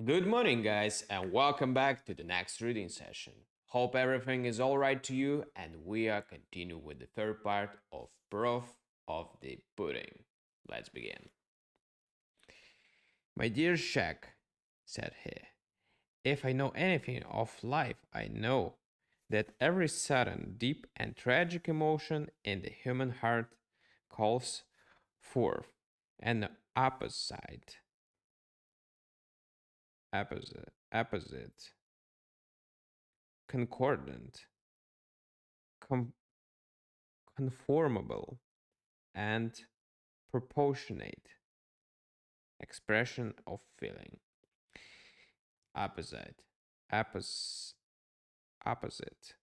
Good morning, guys, and welcome back to the next reading session. Hope everything is alright to you, and we are continuing with the third part of Proof of the Pudding. Let's begin. My dear Shaq, said he, if I know anything of life, I know that every sudden, deep, and tragic emotion in the human heart calls forth an opposite, concordant, com- conformable, and proportionate expression of feeling. Opposite, oppos- opposite,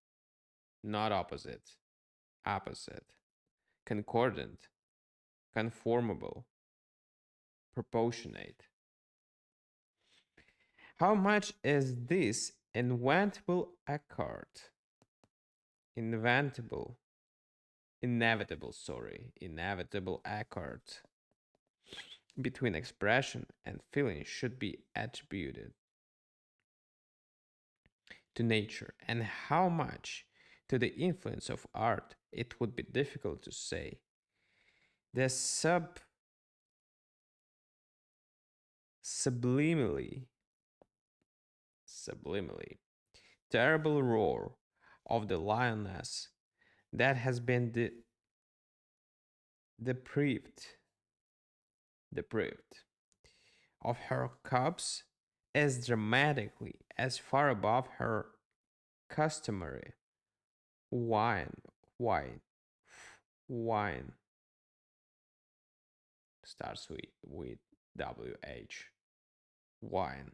not opposite, opposite, concordant, conformable, proportionate. How much is this inventable accord? Inventable, inevitable accord between expression and feeling should be attributed to nature, and how much to the influence of art, it would be difficult to say. The subliminally, subliminally terrible roar of the lioness that has been deprived, deprived of her cubs is dramatically as far above her customary wine, wine, wine starts with WH, wine,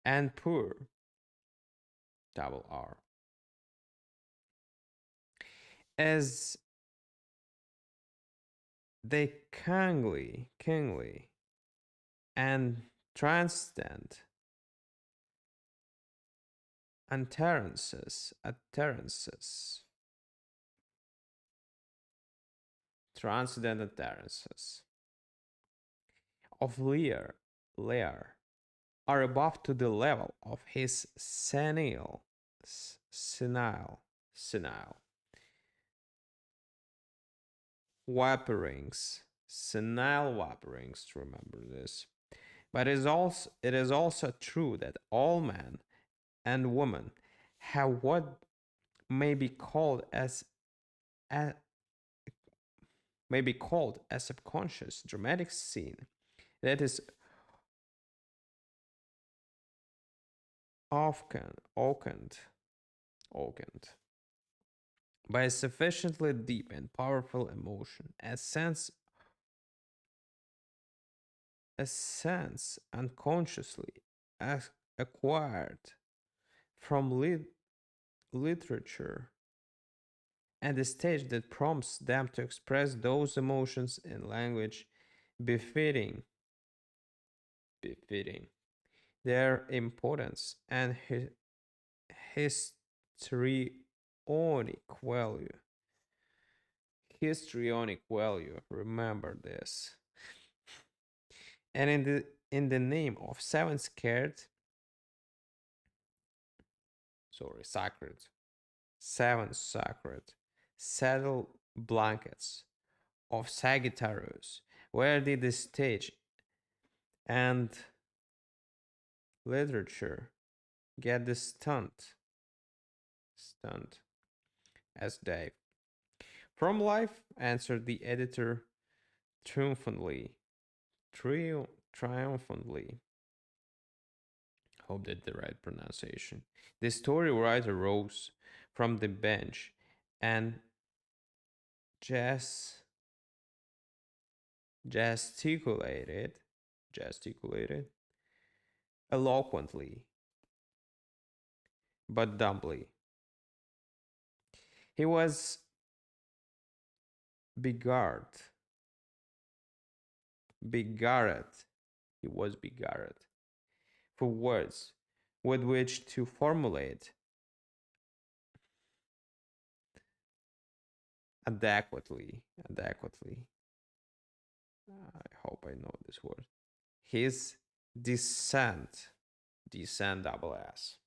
and poor, double R, as they kingly, and transcendent utterances, transcendent utterances of Lear are above to the level of his senile whisperings, senile whisperings. Remember this. But it is also true that all men and women have what may be called as a, may be called a subconscious dramatic scene that is often opened by a sufficiently deep and powerful emotion, a sense unconsciously acquired from literature, and the stage that prompts them to express those emotions in language befitting befitting their importance and histrionic value. Histrionic value. Remember this. And in the name of sacred, seven sacred saddle blankets of Sagittarius, where did the stage and literature get the stunt as Dave? From life, answered the editor triumphantly. Triumphantly. Hope that the right pronunciation. The story writer rose from the bench and ges- gesticulated, gesticulated eloquently, but dumbly. He was beguiled, beguiled. He was beguiled for words with which to formulate adequately. I hope I know this word. His Descent. Descent double S.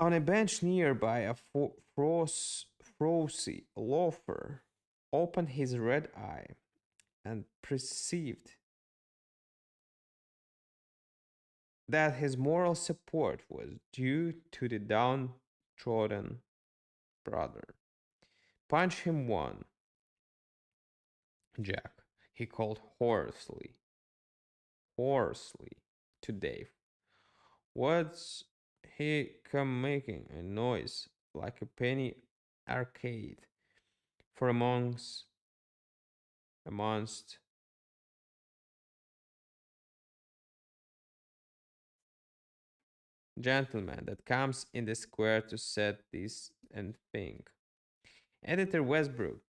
On a bench nearby, a frosty loafer opened his red eye and perceived that his moral support was due to the downtrodden brother. Punch him one, Jack, he called hoarsely to Dave. What's he come making a noise like a penny arcade for amongst gentlemen that comes in the square to set this and think? Editor Westbrook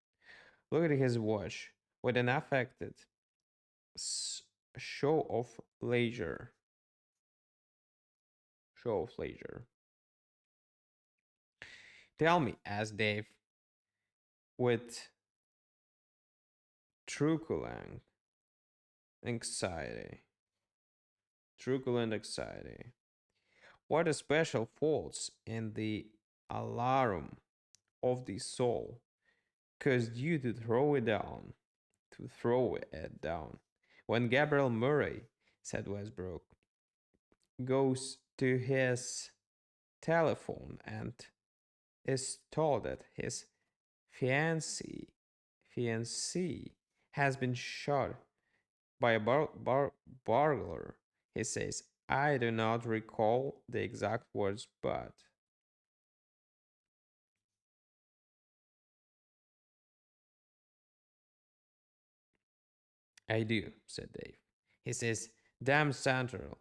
looked at his watch with an affected show of leisure. Show of leisure. Tell me, asked Dave with truculent anxiety. Truculent anxiety. What a special faults in the alarum of the soul caused you to throw it down, to throw it down. When Gabriel Murray, said Westbrook, goes to his telephone and is told that his fiancée has been shot by a burglar, he says, I do not recall the exact words, but I do, said Dave. He says, damn Central.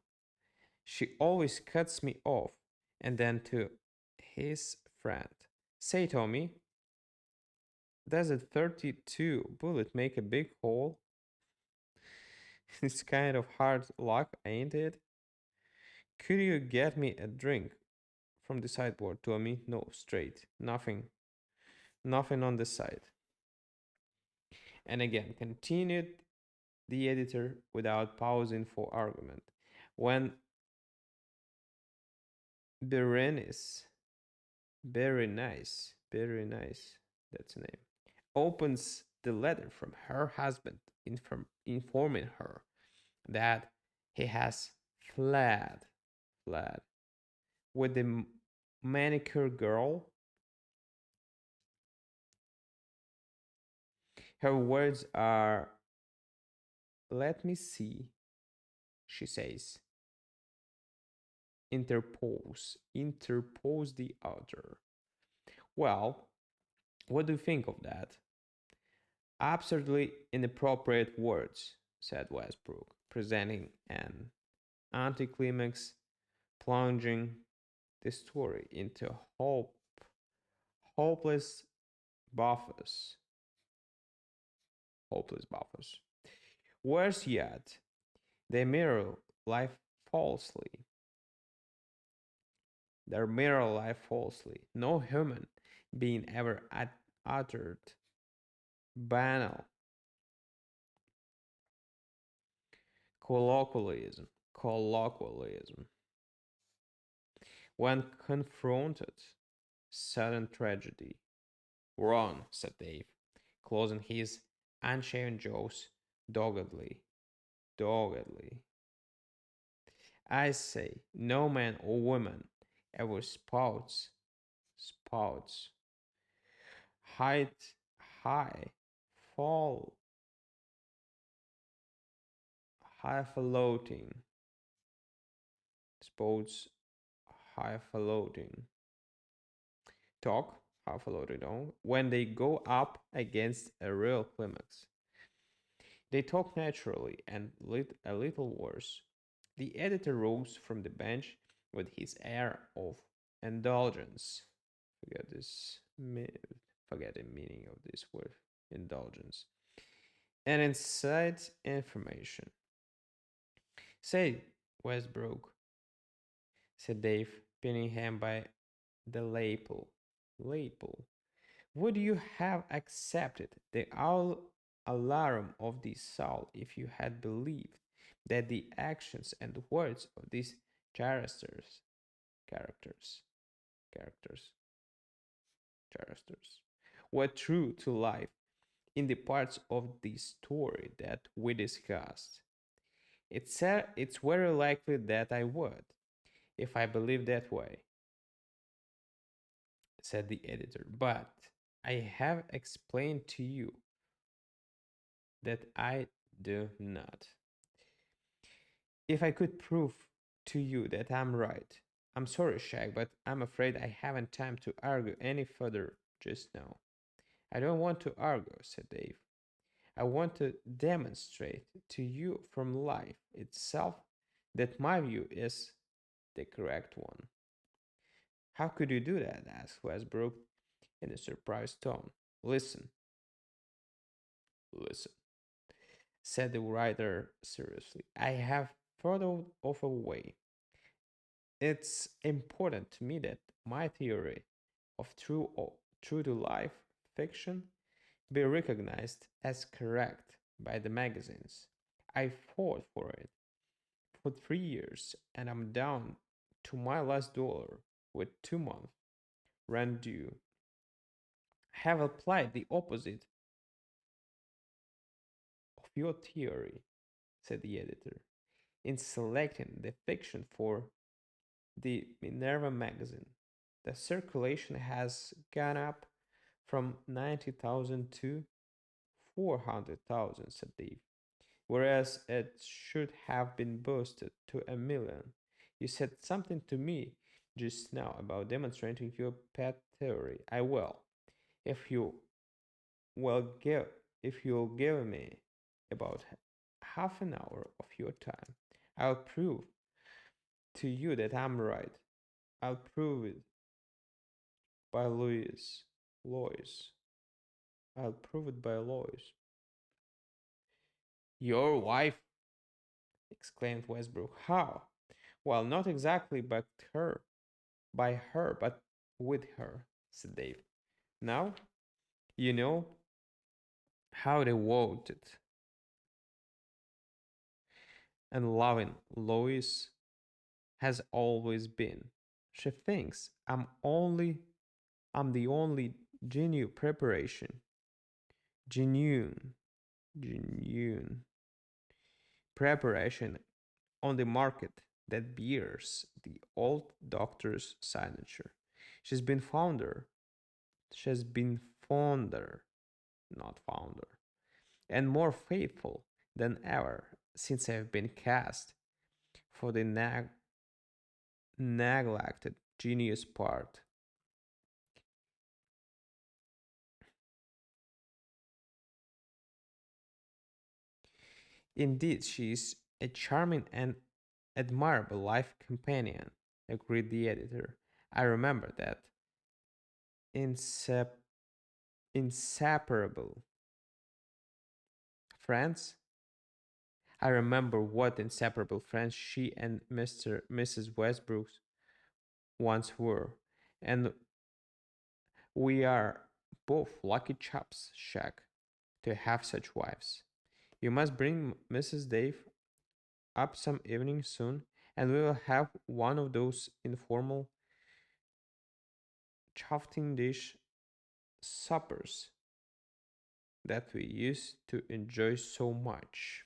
She always cuts me off. And then to his friend, say, Tommy, does a 32 bullet make a big hole? It's kind of hard luck, ain't it? Could you get me a drink from the sideboard, Tommy? No, straight. Nothing. Nothing on the side. And again, continued the editor without pausing for argument. When Berenice, Berenice, that's the name, opens the letter from her husband informing her that he has fled, fled with the manicure girl, her words are, let me see, she says. Interpose the other. Well, what do you think of that? Absurdly inappropriate words, said Westbrook, presenting an anticlimax, plunging the story into hopeless buffers. Hopeless buffers. Worse yet, they mirror life falsely. They mirror life falsely. No human being ever uttered banal colloquialism when confronted sudden tragedy. Wrong, said Dave, closing his unshaven jaws doggedly. Doggedly. I say, no man or woman ever spouts, height, high, fall, highfalutin, spouts, highfalutin, talk, highfalutin, when they go up against a real climax. They talk naturally and a little worse. The editor rose from the bench with his air of indulgence. Forget this. Forget the meaning of this word, indulgence. And inside information. Say, Westbrook, said Dave, pinning him by the lapel. Would you have accepted the alarm of the soul if you had believed that the actions and words of these characters, characters, characters, characters, were true to life in the parts of the story that we discussed. It's very likely that I would, if I believed that way, said the editor. But I have explained to you that I do not. If I could prove to you that I'm right, I'm sorry, Shag, but I'm afraid I haven't time to argue any further just now. I don't want to argue, said Dave. I want to demonstrate to you from life itself that my view is the correct one. How could you do that? Asked Westbrook in a surprised tone. Listen, listen, said the writer seriously. I have thought of a way. It's important to me that my theory of true to life fiction be recognized as correct by the magazines. I fought for it for 3 years and I'm down to my last dollar with 2 months rent due. Have applied the opposite of your theory, said the editor, in selecting the fiction for the Minerva magazine. The circulation has gone up from 90,000 to 400,000, said Dave, whereas it should have been boosted to 1 million. You said something to me just now about demonstrating your pet theory. I will, if you will give, if you'll give me about half an hour of your time. I'll prove to you that I'm right. I'll prove it by Louis. Lois. I'll prove it by Lois. Your wife? Exclaimed Westbrook. How? Well, not exactly by her, but with her, said Dave. Now, you know how devoted and loving Lois has always been. She thinks I'm the only genuine, genuine preparation on the market that bears the old doctor's signature. She's been founder, she's been fonder, not founder, and more faithful than ever since I've been cast for the neglected genius part. Indeed, she is a charming and admirable life companion, agreed the editor. I remember that. Insep- inseparable friends. I remember what inseparable friends she and Mrs. Westbrook once were. And we are both lucky chaps, Shaq, to have such wives. You must bring Mrs. Dave up some evening soon, and we will have one of those informal chafing dish suppers that we used to enjoy so much.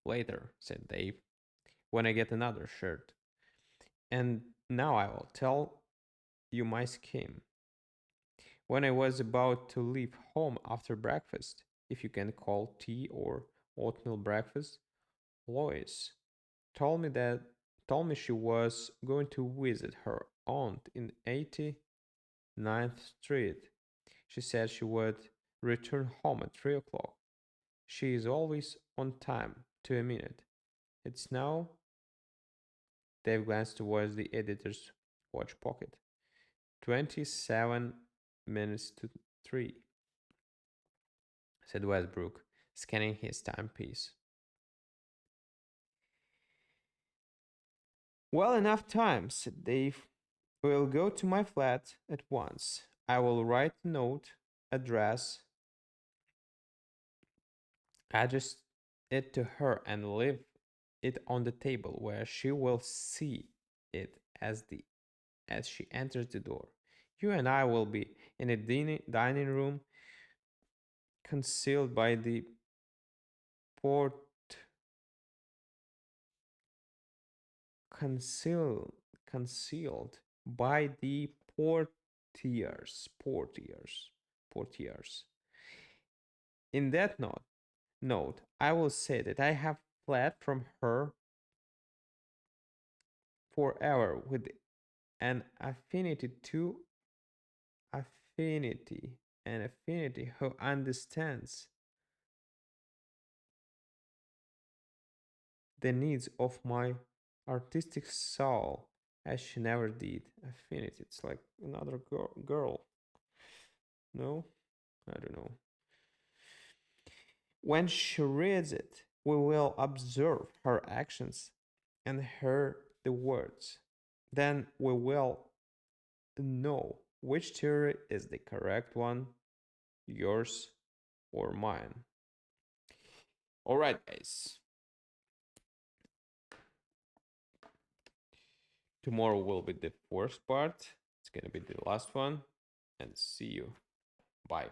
Later, said Dave, when I get another shirt. And now I will tell you my scheme. When I was about to leave home after breakfast, if you can call tea or oatmeal breakfast, Lois told me that told me she was going to visit her aunt in 89th Street. She said she would return home at 3 o'clock. She is always on time to a minute. It's now. Dave glanced towards the editor's watch pocket. 27 minutes to 3, said Westbrook, scanning his timepiece. Well, enough time, said Dave. We'll go to my flat at once. I will write a note, address, address it to her, and leave it on the table where she will see it as she enters the door. You and I will be in a dining room, concealed by the port concealed concealed by the portiers. In that note, I will say that I have fled from her forever with an affinity, an affinity who understands the needs of my artistic soul as she never did. Affinity, it's like another girl. No, I don't know. When she reads it, we will observe her actions and hear the words. Then we will know which theory is the correct one, yours or mine. All right, guys. Tomorrow will be the fourth part. It's gonna be the last one. And see you. Bye.